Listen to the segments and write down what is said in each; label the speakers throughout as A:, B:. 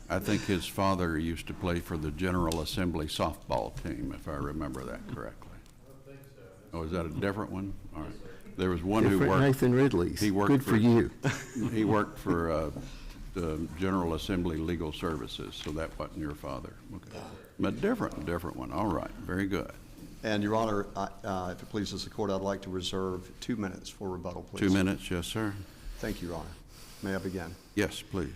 A: I think his father used to play for the General Assembly softball team, if I remember that correctly.
B: I don't think so.
A: Oh, is that a different one? All right. There was one who
C: Different
A: worked.
C: Nathan Ridley's.
A: He worked
C: Good for you.
A: He worked for the General Assembly Legal Services, so that wasn't your father. Okay. But different one. All right, very good.
D: And, Your Honor, if it pleases the court, I'd like to reserve 2 minutes for rebuttal, please.
A: 2 minutes, yes, sir.
D: Thank you, Your Honor. May I begin?
A: Yes, please.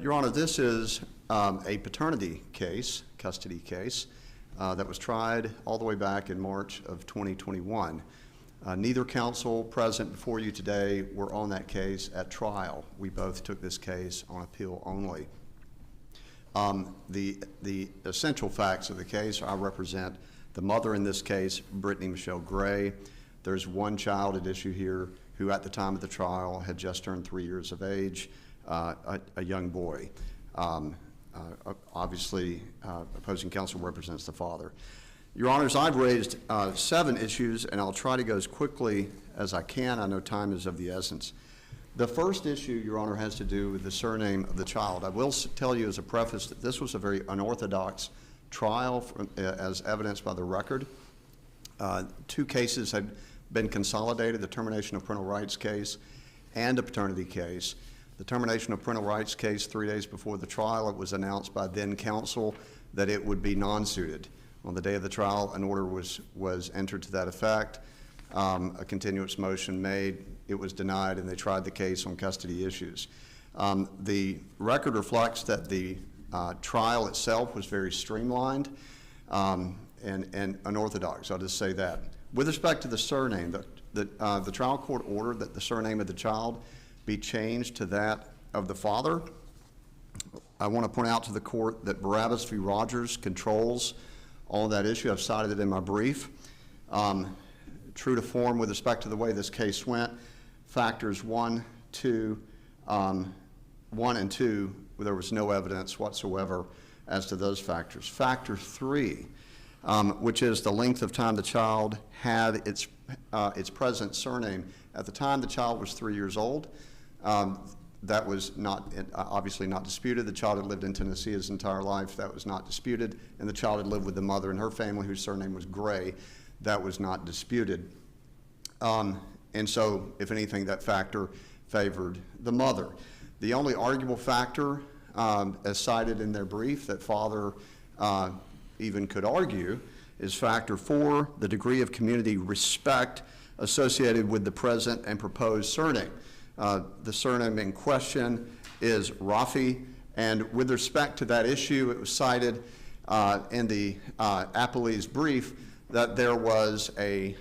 D: Your Honor, this is a paternity case, custody case, that was tried all the way back in March of 2021. Neither counsel present before you today were on that case at trial. We both took this case on appeal only. The essential facts of the case, I represent the mother in this case, Brittany Michelle Gray. There's one child at issue here who at the time of the trial had just turned 3 years of age, a young boy. Obviously, opposing counsel represents the father. Your Honors, I've raised 7 issues, and I'll try to go as quickly as I can. I know time is of the essence. The first issue, Your Honor, has to do with the surname of the child. I will tell you as a preface that this was a very unorthodox trial, as evidenced by the record. 2 cases had been consolidated, the termination of parental rights case and a paternity case. The termination of parental rights case, 3 days before the trial, it was announced by then counsel that it would be non-suited. On the day of the trial, an order was entered to that effect. A continuance motion made, it was denied, and they tried the case on custody issues. The record reflects that the trial itself was very streamlined and unorthodox. I'll just say that. With respect to the surname, the trial court ordered that the surname of the child be changed to that of the father. I want to point out to the court that Barabbas v. Rogers controls all of that issue. I've cited it in my brief. True to form with respect to the way this case went, factors 1, 2, 1 and 2, there was no evidence whatsoever as to those factors. Factor 3, which is the length of time the child had its present surname. At the time the child was 3 years old, that was not obviously not disputed. The child had lived in Tennessee his entire life. That was not disputed. And the child had lived with the mother and her family, whose surname was Gray. That was not disputed. And so, if anything, that factor favored the mother. The only arguable factor, as cited in their brief, that father even could argue, is factor 4, the degree of community respect associated with the present and proposed surname. The surname in question is Rafi, and with respect to that issue, it was cited in the appellee's brief that there was a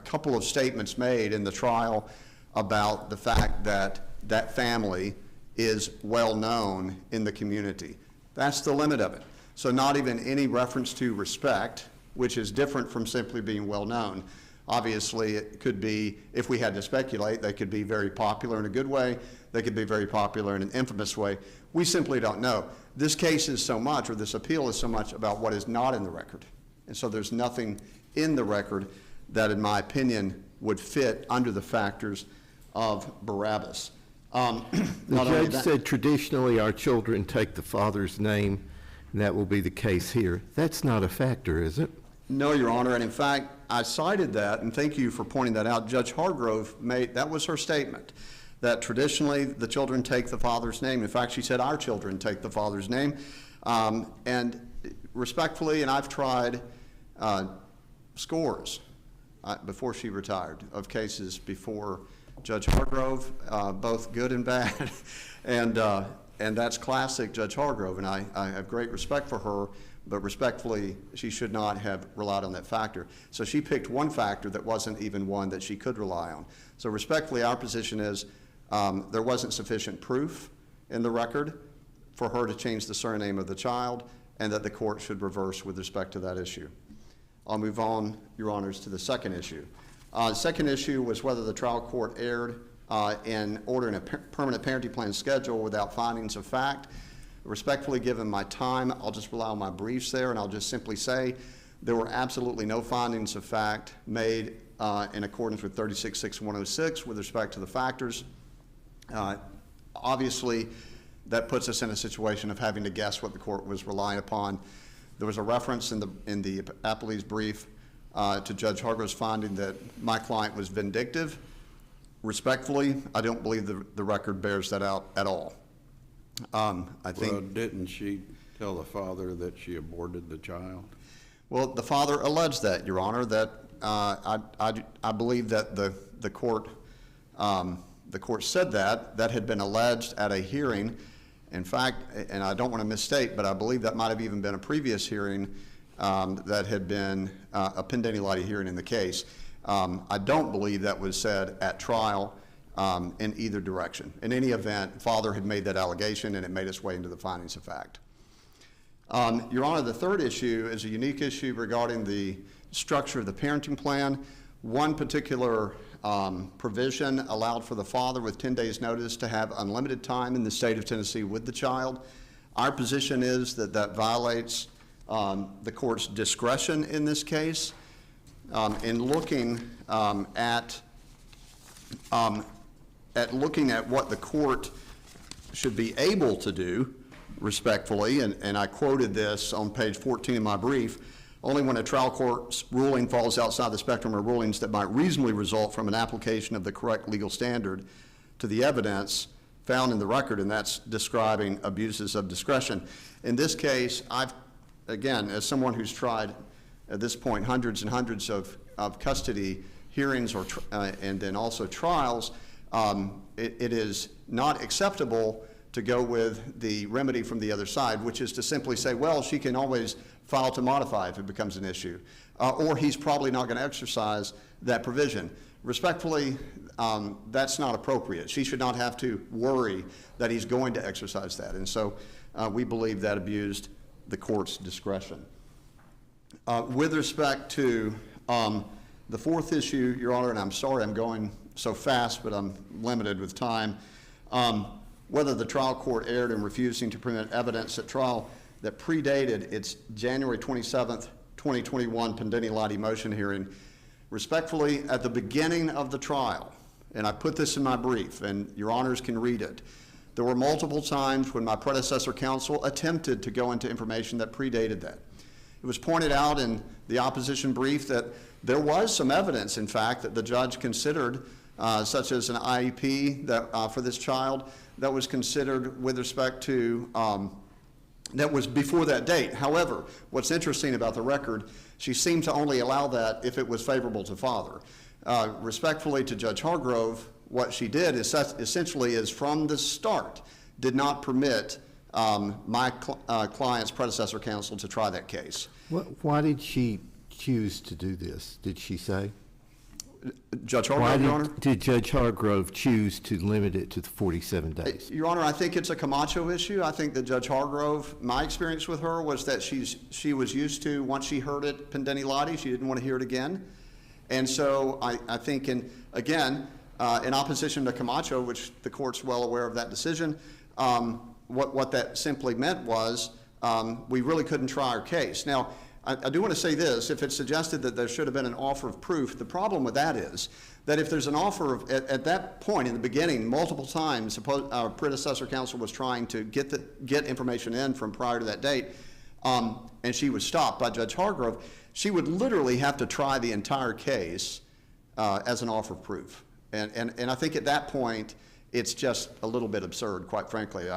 D: couple of statements made in the trial about the fact that that family is well known in the community. That's the limit of it. So not even any reference to respect, which is different from simply being well known. Obviously, it could be, if we had to speculate, they could be very popular in a good way. They could be very popular in an infamous way. We simply don't know. This case is so much, or this appeal is so much about what is not in the record. And so there's nothing in the record that, in my opinion, would fit under the factors of Barabbas.
C: The judge said traditionally our children take the father's name, and that will be the case here. That's not a factor, is it?
D: No, Your Honor, and in fact, I cited that, and thank you for pointing that out. Judge Hargrove that was her statement, that traditionally the children take the father's name. In fact, she said our children take the father's name. And respectfully, and I've tried scores before she retired of cases before Judge Hargrove, both good and bad, and that's classic Judge Hargrove, and I have great respect for her, but respectfully, she should not have relied on that factor. So she picked one factor that wasn't even one that she could rely on. So respectfully, our position is there wasn't sufficient proof in the record for her to change the surname of the child, and that the court should reverse with respect to that issue. I'll move on, Your Honors, to the second issue. The second issue was whether the trial court erred in ordering a permanent parenting plan schedule without findings of fact. Respectfully, given my time, I'll just rely on my briefs there, and I'll just simply say there were absolutely no findings of fact made in accordance with 36-6106 with respect to the factors. Obviously, that puts us in a situation of having to guess what the court was relying upon. There was a reference in the appellee's brief to Judge Hargrove's finding that my client was vindictive. Respectfully, I don't believe the record bears that out at all. I think.
A: Well, didn't she tell the father that she aborted the child?
D: Well, the father alleged that, Your Honor, that I believe that the court said that had been alleged at a hearing. In fact, and I don't want to misstate, but I believe that might have even been a previous hearing that had been a Pendeni Lati hearing in the case. I don't believe that was said at trial in either direction. In any event, father had made that allegation and it made its way into the findings of fact. Your Honor, the third issue is a unique issue regarding the structure of the parenting plan. One particular provision allowed for the father with 10 days notice to have unlimited time in the state of Tennessee with the child. Our position is that that violates the court's discretion in this case. In looking at what the court should be able to do, respectfully, and I quoted this on page 14 of my brief, only when a trial court's ruling falls outside the spectrum of rulings that might reasonably result from an application of the correct legal standard to the evidence found in the record, and that's describing abuses of discretion. In this case, again, as someone who's tried at this point hundreds and hundreds of custody hearings and then also trials, it is not acceptable to go with the remedy from the other side, which is to simply say, well, she can always file to modify if it becomes an issue, or he's probably not going to exercise that provision. Respectfully, that's not appropriate. She should not have to worry that he's going to exercise that, and so we believe that abused the court's discretion. With respect to the fourth issue, Your Honor, and I'm sorry I'm going so fast, but I'm limited with time, whether the trial court erred in refusing to present evidence at trial that predated its January 27th, 2021 Pendeni Lati motion hearing. Respectfully, at the beginning of the trial, and I put this in my brief, and Your Honors can read it, there were multiple times when my predecessor counsel attempted to go into information that predated that. It was pointed out in the opposition brief that there was some evidence, in fact, that the judge considered, such as an IEP that, for this child, that was considered with respect to, that was before that date. However, what's interesting about the record, she seemed to only allow that if it was favorable to father. Respectfully to Judge Hargrove, what she did is essentially is from the start did not permit my client's predecessor counsel to try that case.
C: Why did she choose to do this, did she say?
D: Judge Hargrove, Your Honor?
C: Did Judge Hargrove choose to limit it to the 47 days?
D: Your Honor, I think it's a Camacho issue. I think that Judge Hargrove, my experience with her was that she was used to, once she heard it, Pendeni Lati, she didn't want to hear it again. And so I think, again, in opposition to Camacho, which the court's well aware of that decision, what that simply meant was we really couldn't try our case. Now, I do want to say this, if it's suggested that there should have been an offer of proof, the problem with that is that if there's an offer of, at that point in the beginning, multiple times, our predecessor counsel was trying to get information in from prior to that date, and she was stopped by Judge Hargrove, she would literally have to try the entire case as an offer of proof. And I think at that point, it's just a little bit absurd, quite frankly.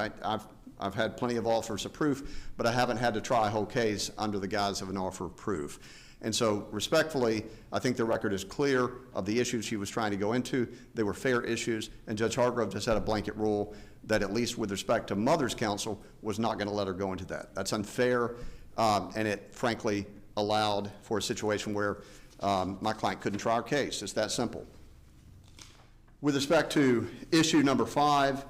D: I've had plenty of offers of proof, but I haven't had to try a whole case under the guise of an offer of proof. And so, respectfully, I think the record is clear of the issues she was trying to go into. They were fair issues, and Judge Hargrove just had a blanket rule that, at least with respect to mother's counsel, was not going to let her go into that. That's unfair, and it, frankly, allowed for a situation where my client couldn't try our case. It's that simple. With respect to issue number 5,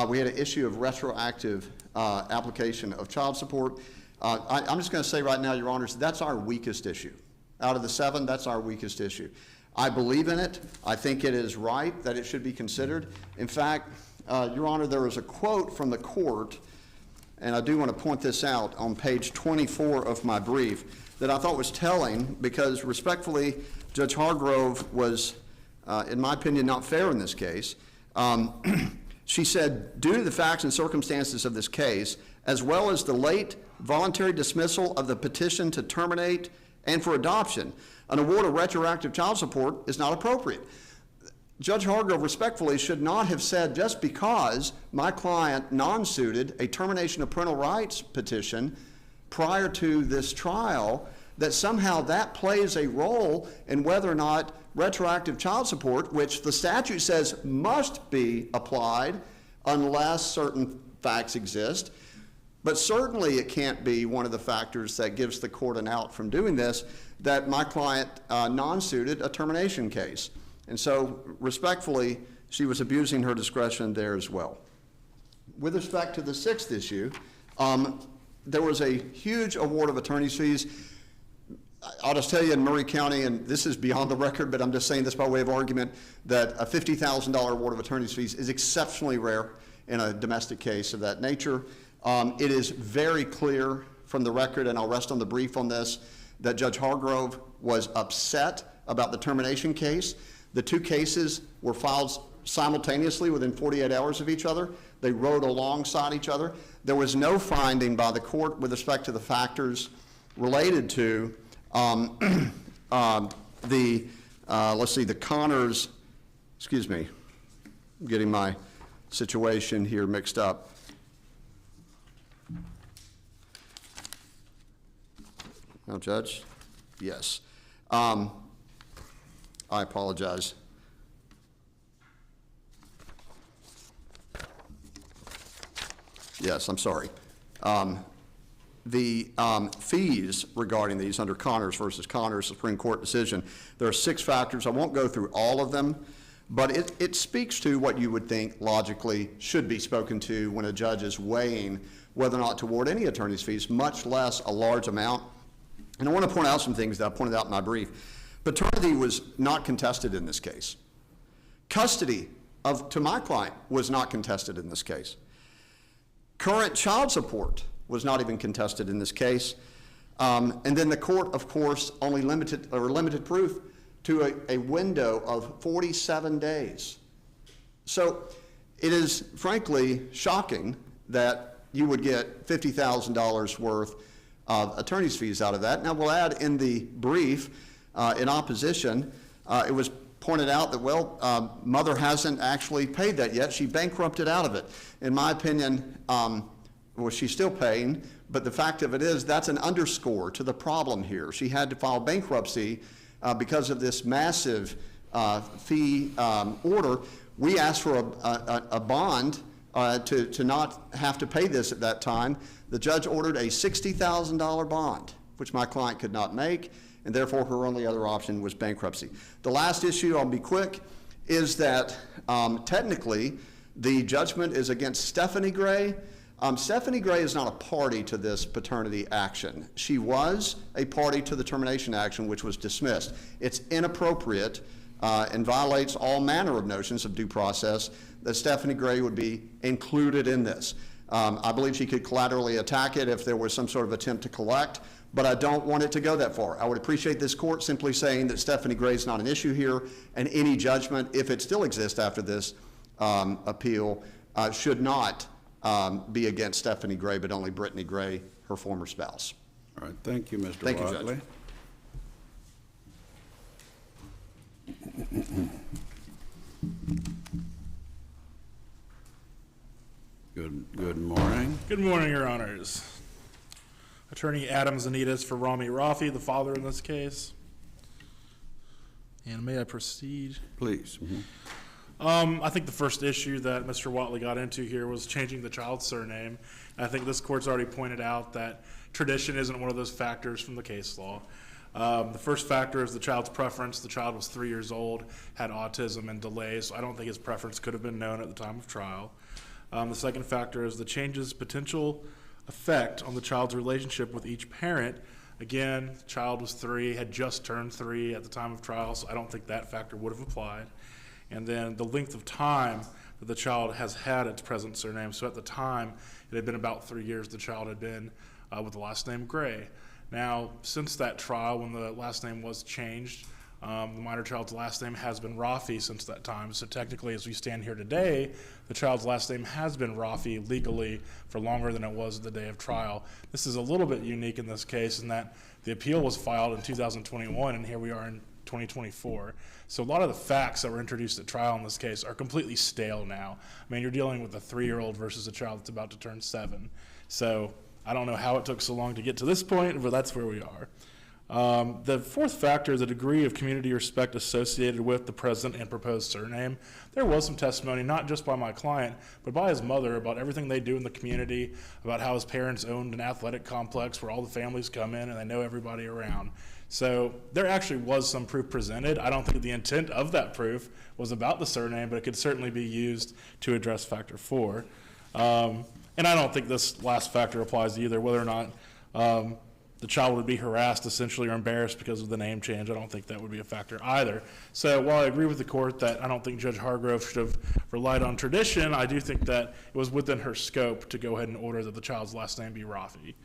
D: we had an issue of retroactive application of child support. I'm just going to say right now, Your Honors, that's our weakest issue. Out of the 7, that's our weakest issue. I believe in it. I think it is right that it should be considered. In fact, Your Honor, there was a quote from the court, and I do want to point this out on page 24 of my brief, that I thought was telling because, respectfully, Judge Hargrove was, in my opinion, not fair in this case. She said, due to the facts and circumstances of this case, as well as the late voluntary dismissal of the petition to terminate and for adoption, an award of retroactive child support is not appropriate. Judge Hargrove respectfully should not have said, just because my client non-suited a termination of parental rights petition prior to this trial, that somehow that plays a role in whether or not retroactive child support, which the statute says must be applied unless certain facts exist, but certainly it can't be one of the factors that gives the court an out from doing this, that my client non-suited a termination case. And so, respectfully, she was abusing her discretion there as well. With respect to the sixth issue, there was a huge award of attorney's fees. I'll just tell you in Murray County, and this is beyond the record, but I'm just saying this by way of argument, that a $50,000 award of attorney's fees is exceptionally rare in a domestic case of that nature. It is very clear from the record, and I'll rest on the brief on this, that Judge Hargrove was upset about the termination case. The two cases were filed simultaneously within 48 hours of each other. They rode alongside each other. There was no finding by the court with respect to the factors related to the Connors, excuse me, I'm getting my situation here mixed up. No, Judge? Yes. I apologize. Yes, I'm sorry. The fees regarding these under Connors versus Connors Supreme Court decision, there are 6 factors. I won't go through all of them, but it speaks to what you would think logically should be spoken to when a judge is weighing whether or not to award any attorney's fees, much less a large amount. And I want to point out some things that I pointed out in my brief. Paternity was not contested in this case. Custody to my client was not contested in this case. Current child support was not even contested in this case. And then the court, of course, only limited proof to a window of 47 days. So it is frankly shocking that you would get $50,000 worth of attorney's fees out of that. Now we'll add in the brief, in opposition, it was pointed out that, well, mother hasn't actually paid that yet. She bankrupted out of it. In my opinion, well, she's still paying, but the fact of it is that's an underscore to the problem here. She had to file bankruptcy because of this massive fee order. We asked for a bond to not have to pay this at that time. The judge ordered a $60,000 bond, which my client could not make, and therefore her only other option was bankruptcy. The last issue, I'll be quick, is that technically the judgment is against Stephanie Gray. Stephanie Gray is not a party to this paternity action. She was a party to the termination action, which was dismissed. It's inappropriate and violates all manner of notions of due process that Stephanie Gray would be included in this. I believe she could collaterally attack it if there was some sort of attempt to collect, but I don't want it to go that far. I would appreciate this court simply saying that Stephanie Gray is not an issue here, and any judgment, if it still exists after this appeal, should not be against Stephanie Gray, but only Brittany Gray, her former spouse.
A: All right, thank you, Mr.
D: Thank you,
A: Watley.
D: Judge.
A: Good morning.
B: Good morning, Your Honors. Attorney Adam Zanitas for Rami Rafi, the father in this case. And may I proceed?
A: Please.
B: I think the first issue that Mr. Watley got into here was changing the child's surname. I think this court's already pointed out that tradition isn't one of those factors from the case law. The first factor is the child's preference. The child was 3 years old, had autism and delays, so I don't think his preference could have been known at the time of trial. The second factor is the change's potential effect on the child's relationship with each parent. Again, the child was 3, had just turned 3 at the time of trial, so I don't think that factor would have applied. And then the length of time that the child has had its present surname. So at the time, it had been about 3 years the child had been with the last name Gray. Now, since that trial, when the last name was changed, The minor child's last name has been Rafi since that time. So technically, as we stand here today, the child's last name has been Rafi legally for longer than it was the day of trial. This is a little bit unique in this case in that the appeal was filed in 2021, and here we are in 2024. So a lot of the facts that were introduced at trial in this case are completely stale now. I mean, you're dealing with a 3-year-old versus a child that's about to turn 7. So I don't know how it took so long to get to this point, but that's where we are. The fourth factor is the degree of community respect associated with the present and proposed surname. There was some testimony, not just by my client, but by his mother about everything they do in the community, about how his parents owned an athletic complex where all the families come in and they know everybody around. So there actually was some proof presented. I don't think the intent of that proof was about the surname, but it could certainly be used to address factor 4. And I don't think this last factor applies either, whether or not the child would be harassed essentially or embarrassed because of the name change. I don't think that would be a factor either. So while I agree with the court that I don't think Judge Hargrove should have relied on tradition, I do think that it was within her scope to go ahead and order that the child's last name be Rafi.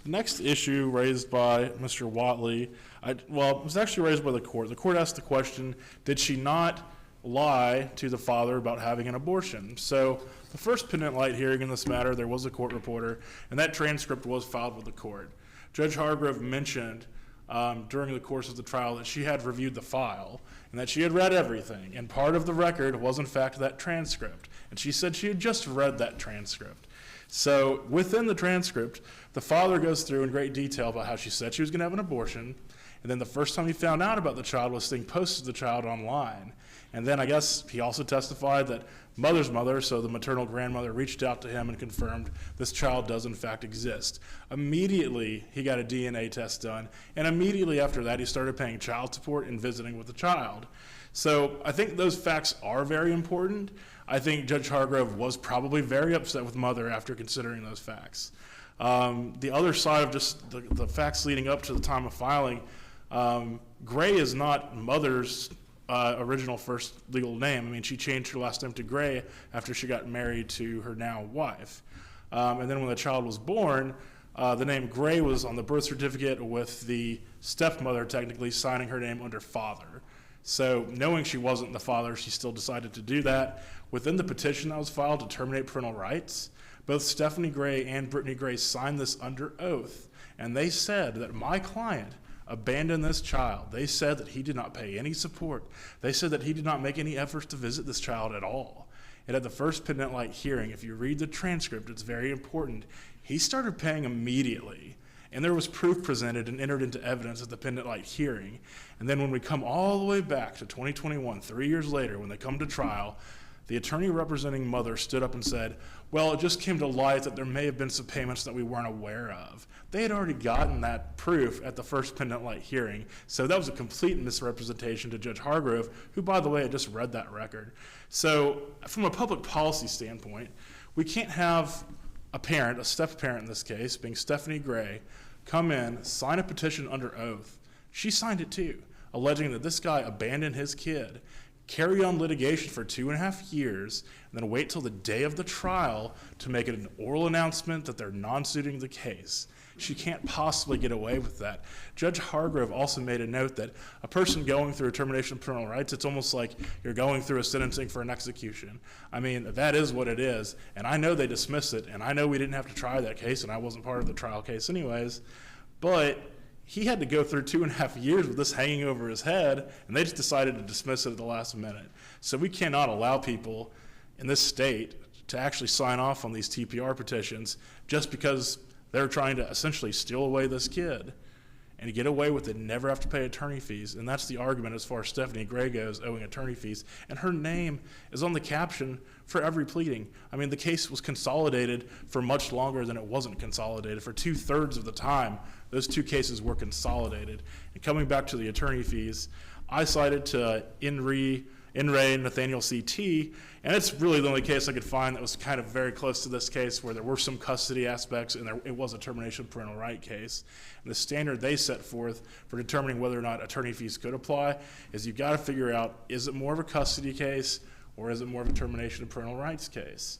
B: The next issue raised by Mr. Watley, it was actually raised by the court. The court asked the question, did she not lie to the father about having an abortion? So the first pendant light hearing in this matter, there was a court reporter, and that transcript was filed with the court. Judge Hargrove mentioned during the course of the trial that she had reviewed the file and that she had read everything, and part of the record was in fact that transcript, and she said she had just read that transcript. So within the transcript, the father goes through in great detail about how she said she was going to have an abortion, and then the first time he found out about the child was seeing posts of the child online. And then I guess he also testified that mother's mother, so the maternal grandmother, reached out to him and confirmed this child does in fact exist. Immediately, he got a DNA test done, and immediately after that, he started paying child support and visiting with the child. So I think those facts are very important. I think Judge Hargrove was probably very upset with mother after considering those facts. The other side of just the facts leading up to the time of filing, Gray is not mother's original first legal name. I mean, she changed her last name to Gray after she got married to her now wife. And then when the child was born, the name Gray was on the birth certificate with the stepmother technically signing her name under father. So knowing she wasn't the father, she still decided to do that. Within the petition that was filed to terminate parental rights, both Stephanie Gray and Brittany Gray signed this under oath. And they said that my client abandoned this child. They said that he did not pay any support. They said that he did not make any efforts to visit this child at all. And at the first pendant light hearing, if you read the transcript, it's very important. He started paying immediately. And there was proof presented and entered into evidence at the pendant light hearing. And then when we come all the way back to 2021, 3 years later, when they come to trial, the attorney representing mother stood up and said, well, it just came to light that there may have been some payments that we weren't aware of. They had already gotten that proof at the first pendant light hearing. So that was a complete misrepresentation to Judge Hargrove, who, by the way, had just read that record. So from a public policy standpoint, we can't have a parent, a step-parent in this case, being Stephanie Gray, come in, sign a petition under oath. She signed it too, alleging that this guy abandoned his kid, carry on litigation for 2.5 years, and then wait till the day of the trial to make it an oral announcement that they're non-suiting the case. She can't possibly get away with that. Judge Hargrove also made a note that a person going through a termination of parental rights, it's almost like you're going through a sentencing for an execution. I mean, that is what it is, and I know they dismissed it, and I know we didn't have to try that case, and I wasn't part of the trial case anyways, but he had to go through 2.5 years with this hanging over his head, and they just decided to dismiss it at the last minute. So we cannot allow people in this state to actually sign off on these TPR petitions just because they're trying to essentially steal away this kid and to get away with it and never have to pay attorney fees. And that's the argument as far as Stephanie Gray goes, owing attorney fees. And her name is on the caption for every pleading. I mean, the case was consolidated for much longer than it wasn't consolidated. For 2/3 of the time, those two cases were consolidated. And coming back to the attorney fees, I cited to Re Nathaniel CT, and it's really the only case I could find that was kind of very close to this case where there were some custody aspects and it was a termination of parental right case. And the standard they set forth for determining whether or not attorney fees could apply is you've got to figure out, is it more of a custody case or is it more of a termination of parental rights case?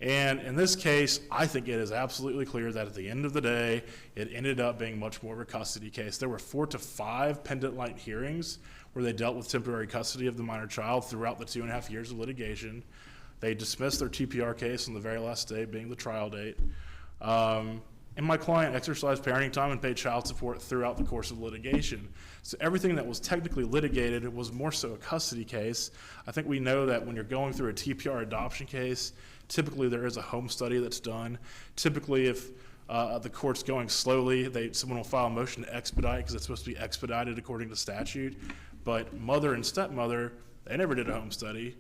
B: And in this case, I think it is absolutely clear that at the end of the day, it ended up being much more of a custody case. There were 4 to 5 pendant light hearings where they dealt with temporary custody of the minor child throughout the 2.5 years of litigation. They dismissed their TPR case on the very last day, being the trial date. And my client exercised parenting time and paid child support throughout the course of litigation. So everything that was technically litigated was more so a custody case. I think we know that when you're going through a TPR adoption case, typically there is a home study that's done. Typically, if the court's going slowly, someone will file a motion to expedite because it's supposed to be expedited according to statute. But mother and stepmother, they never did a home study.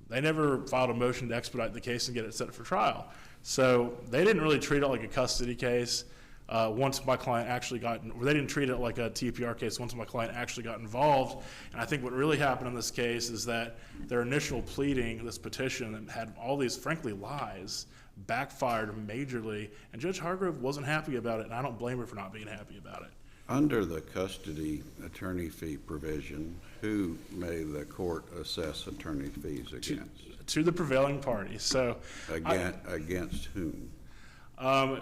B: They never filed a motion to expedite the case and get it set for trial. So they didn't really treat it like a custody case once my client actually or they didn't treat it like a TPR case once my client actually got involved. And I think what really happened in this case is that their initial pleading, this petition that had all these, frankly, lies, backfired majorly, and Judge Hargrove wasn't happy about it, and I don't blame her for not being happy about it.
A: Under the custody attorney fee provision, who may the court assess attorney fees against?
B: To the prevailing party. So
A: Against whom?
B: I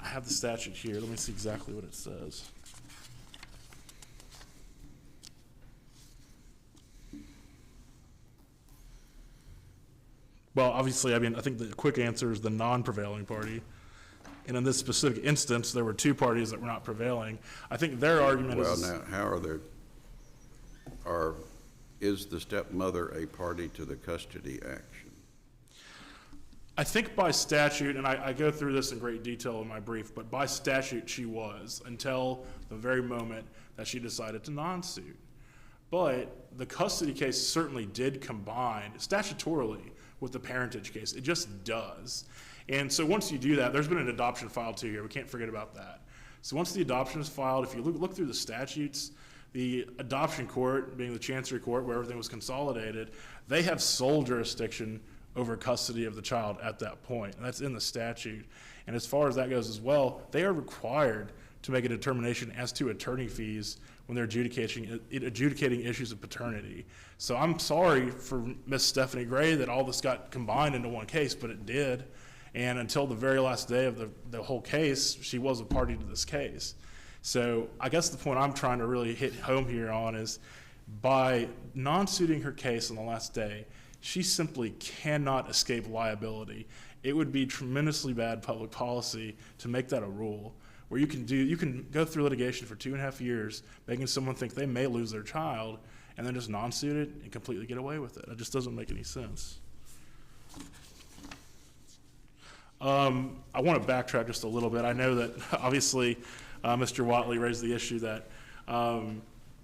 B: have the statute here. Let me see exactly what it says. Well, obviously, I mean, I think the quick answer is the non-prevailing party. And in this specific instance, there were 2 parties that were not prevailing. I think their argument is...
A: Well, now, how are there, is the stepmother a party to the custody action?
B: I think by statute, and I go through this in great detail in my brief, but by statute she was until the very moment that she decided to non-suit. But the custody case certainly did combine statutorily with the parentage case. It just does. And so once you do that, there's been an adoption filed too here. We can't forget about that. So once the adoption is filed, if you look through the statutes, the adoption court, being the Chancery Court where everything was consolidated, they have sole jurisdiction over custody of the child at that point. And that's in the statute. And as far as that goes as well, they are required to make a determination as to attorney fees when they're adjudicating issues of paternity. So I'm sorry for Miss Stephanie Gray that all this got combined into one case, but it did. And until the very last day of the whole case, she was a party to this case. So I guess the point I'm trying to really hit home here on is by non-suiting her case on the last day, she simply cannot escape liability. It would be tremendously bad public policy to make that a rule, where you can go through litigation for 2.5 years, making someone think they may lose their child, and then just non-suit it and completely get away with it. It just doesn't make any sense. I want to backtrack just a little bit. I know that obviously Mr. Watley raised the issue that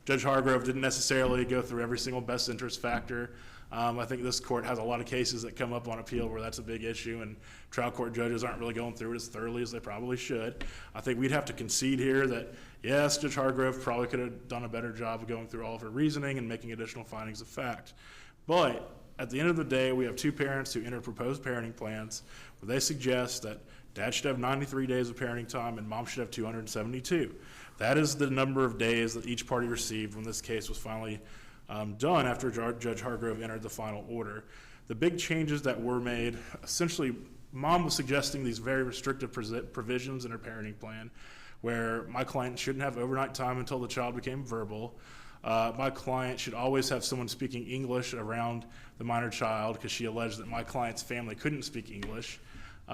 B: Judge Hargrove didn't necessarily go through every single best interest factor. I think this court has a lot of cases that come up on appeal where that's a big issue, and trial court judges aren't really going through it as thoroughly as they probably should. I think we'd have to concede here that, yes, Judge Hargrove probably could have done a better job of going through all of her reasoning and making additional findings of fact. But at the end of the day, we have 2 parents who entered proposed parenting plans where they suggest that dad should have 93 days of parenting time and mom should have 272. That is the number of days that each party received when this case was finally done after Judge Hargrove entered the final order. The big changes that were made, essentially, mom was suggesting these very restrictive provisions in her parenting plan where my client shouldn't have overnight time until the child became verbal. My client should always have someone speaking English around the minor child because she alleged that my client's family couldn't speak English.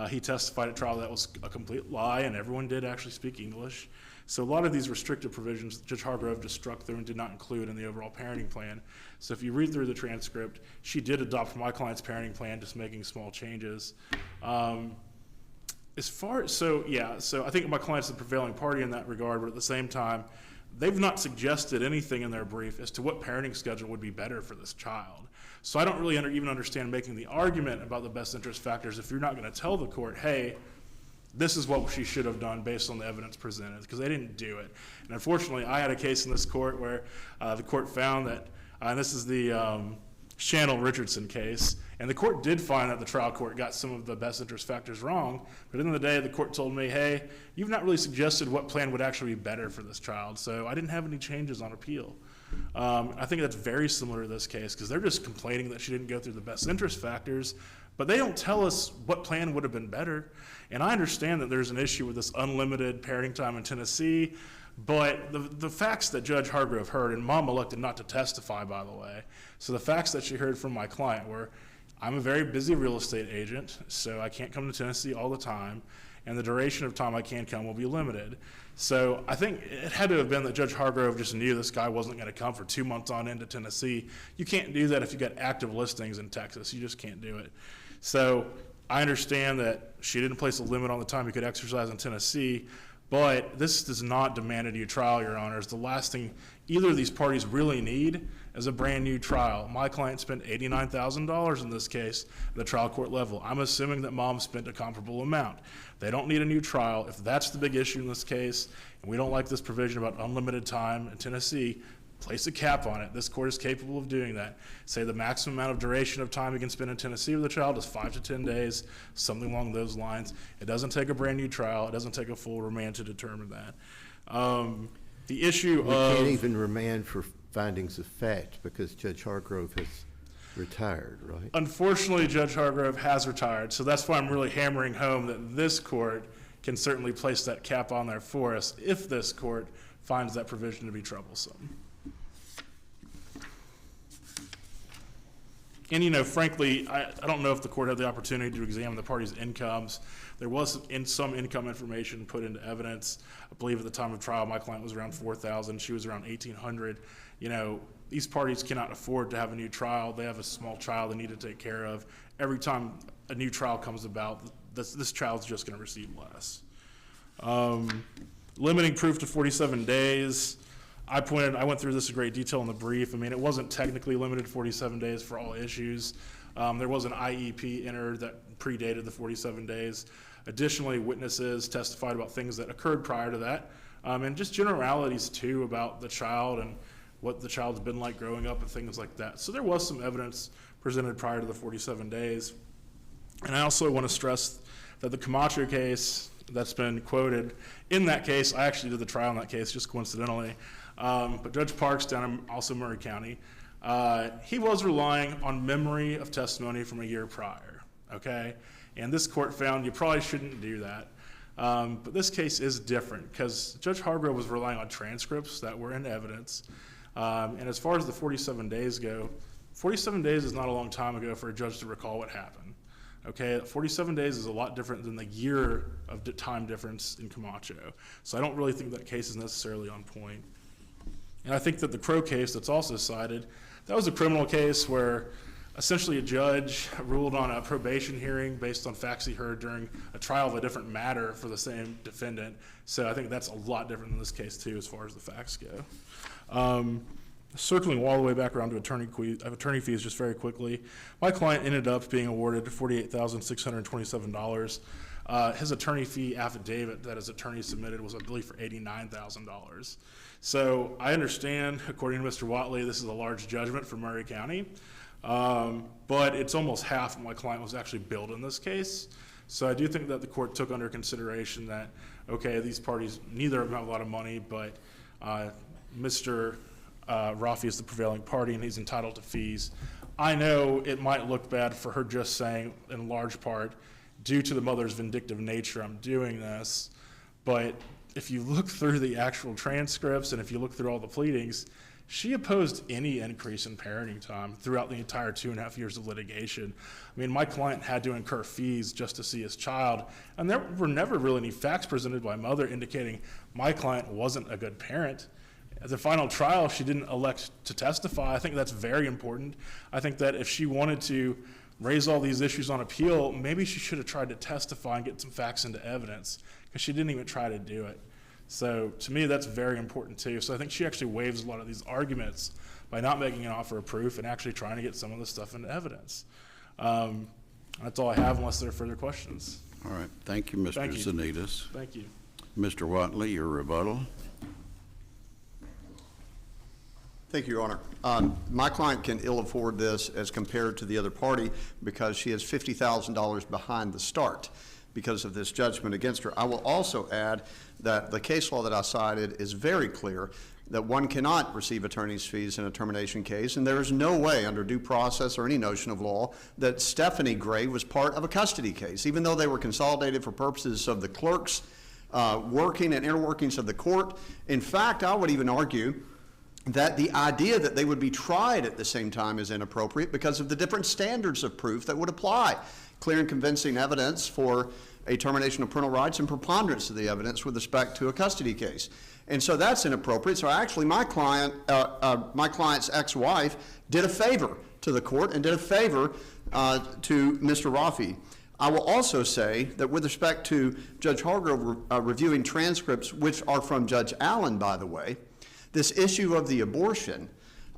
B: He testified at trial that was a complete lie, and everyone did actually speak English. So a lot of these restrictive provisions Judge Hargrove just struck through and did not include in the overall parenting plan. So if you read through the transcript, she did adopt my client's parenting plan, just making small changes. So I think my client's the prevailing party in that regard, but at the same time, they've not suggested anything in their brief as to what parenting schedule would be better for this child. So I don't really even understand making the argument about the best interest factors if you're not going to tell the court, hey, this is what she should have done based on the evidence presented, because they didn't do it. And unfortunately, I had a case in this court where the court found that, and this is the Channel-Richardson case, and the court did find that the trial court got some of the best interest factors wrong, but at the end of the day, the court told me, hey, you've not really suggested what plan would actually be better for this child, so I didn't have any changes on appeal. I think that's very similar to this case, because they're just complaining that she didn't go through the best interest factors, But they don't tell us what plan would have been better. And I understand that there's an issue with this unlimited parenting time in Tennessee, but the facts that Judge Hargrove heard, and Mom elected not to testify, by the way, so the facts that she heard from my client were, I'm a very busy real estate agent, so I can't come to Tennessee all the time, and the duration of time I can come will be limited. So I think it had to have been that Judge Hargrove just knew this guy wasn't going to come for 2 months on into Tennessee. You can't do that if you got active listings in Texas. You just can't do it. So I understand that she didn't place a limit on the time you could exercise in Tennessee, but this does not demand a new trial, Your Honors. The last thing either of these parties really need is a brand new trial. My client spent $89,000 in this case at the trial court level. I'm assuming that Mom spent a comparable amount. They don't need a new trial. If that's the big issue in this case, and we don't like this provision about unlimited time in Tennessee, place a cap on it. This court is capable of doing that. Say the maximum amount of duration of time you can spend in Tennessee with a child is 5 to 10 days, something along those lines. It doesn't take a brand new trial. It doesn't take a full remand to determine that. The issue
C: We
B: of...
C: can't even remand for findings of fact because Judge Hargrove has retired, right?
B: Unfortunately, Judge Hargrove has retired, so that's why I'm really hammering home that this court can certainly place that cap on there for us if this court finds that provision to be troublesome. And, you know, frankly, I don't know if the court had the opportunity to examine the parties' incomes. There was some income information put into evidence. I believe at the time of trial, my client was around $4,000. She was around $1,800. You know, these parties cannot afford to have a new trial. They have a small child they need to take care of. Every time a new trial comes about, this child's just going to receive less. Limiting proof to 47 days. I went through this in great detail in the brief. I mean, it wasn't technically limited to 47 days for all issues. There was an IEP entered that predated the 47 days. Additionally, witnesses testified about things that occurred prior to that, and just generalities too about the child and what the child's been like growing up and things like that. So there was some evidence presented prior to the 47 days. And I also want to stress that the Camacho case that's been quoted, in that case, I actually did the trial in that case just coincidentally, but Judge Parks down in also Murray County, he was relying on memory of testimony from a year prior, okay? And this court found you probably shouldn't do that. But this case is different because Judge Hargrove was relying on transcripts that were in evidence. And as far as the 47 days go, 47 days is not a long time ago for a judge to recall what happened. Okay, 47 days is a lot different than the year of time difference in Camacho. So I don't really think that case is necessarily on point. And I think that the Crow case that's also cited, that was a criminal case where essentially a judge ruled on a probation hearing based on facts he heard during a trial of a different matter for the same defendant. So I think that's a lot different than this case too as far as the facts go. Circling all the way back around to attorney fees just very quickly, my client ended up being awarded $48,627. His attorney fee affidavit that his attorney submitted was, I believe, for $89,000. So I understand, according to Mr. Watley, this is a large judgment for Murray County, but it's almost half of what my client was actually billed in this case. So I do think that the court took under consideration that, okay, these parties, neither of them have a lot of money, but Mr. Rafi is the prevailing party and he's entitled to fees. I know it might look bad for her just saying, in large part, due to the mother's vindictive nature, I'm doing this, but if you look through the actual transcripts and if you look through all the pleadings, she opposed any increase in parenting time throughout the entire 2.5 years of litigation. I mean, my client had to incur fees just to see his child, and there were never really any facts presented by mother indicating my client wasn't a good parent. At the final trial, she didn't elect to testify. I think that's very important. I think that if she wanted to raise all these issues on appeal, maybe she should have tried to testify and get some facts into evidence, because she didn't even try to do it. So to me, that's very important too. So I think she actually waives a lot of these arguments by not making an offer of proof and actually trying to get some of the stuff into evidence. That's all I have unless there are further questions.
A: All right. Thank you, Mr. Zanitas.
B: Thank you.
A: Mr. Watley, your rebuttal.
D: Thank you, Your Honor. My client can ill afford this as compared to the other party because she is $50,000 behind the start. because of this judgment against her. I will also add that the case law that I cited is very clear that one cannot receive attorney's fees in a termination case, and there is no way under due process or any notion of law that Stephanie Gray was part of a custody case, even though they were consolidated for purposes of the clerk's working and inner workings of the court. In fact, I would even argue that the idea that they would be tried at the same time is inappropriate because of the different standards of proof that would apply. Clear and convincing evidence for a termination of parental rights and preponderance of the evidence with respect to a custody case. And so that's inappropriate. So actually my client's ex-wife did a favor to the court and did a favor to Mr. Rafi. I will also say that with respect to Judge Hargrove reviewing transcripts, which are from Judge Allen, by the way, this issue of the abortion,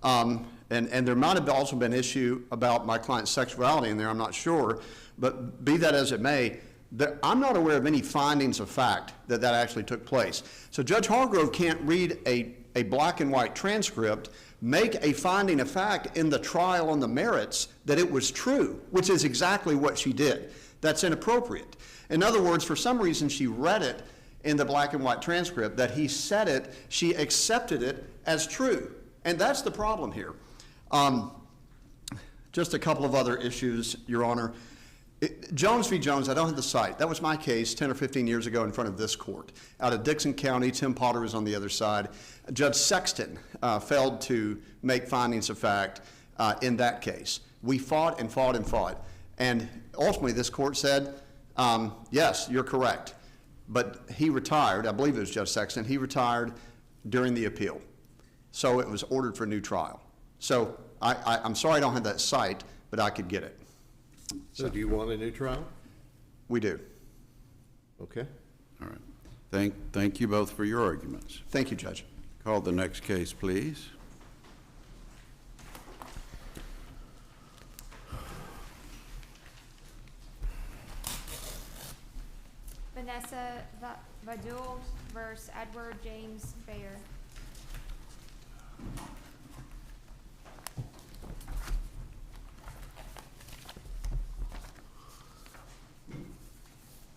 D: and there might have also been an issue about my client's sexuality in there, I'm not sure, but be that as it may, I'm not aware of any findings of fact that actually took place. So Judge Hargrove can't read a black and white transcript, make a finding of fact in the trial on the merits that it was true, which is exactly what she did. That's inappropriate. In other words, for some reason she read it in the black and white transcript that he said it, she accepted it as true. And that's the problem here. Just a couple of other issues, Your Honor. Jones v. Jones, I don't have the site. That was my case 10 or 15 years ago in front of this court. Out of Dixon County, Tim Potter was on the other side. Judge Sexton failed to make findings of fact in that case. We fought and fought and fought. And ultimately this court said, yes, you're correct. But he retired, I believe it was Judge Sexton, he retired during the appeal. So it was ordered for a new trial. So I'm sorry I don't have that site, but I could get it.
C: So do you want a new trial?
D: We do.
C: Okay.
A: All right. Thank you both for your arguments.
D: Thank you, Judge.
A: Call the next case, please.
E: Vanessa Vadul versus Edward James Bayer.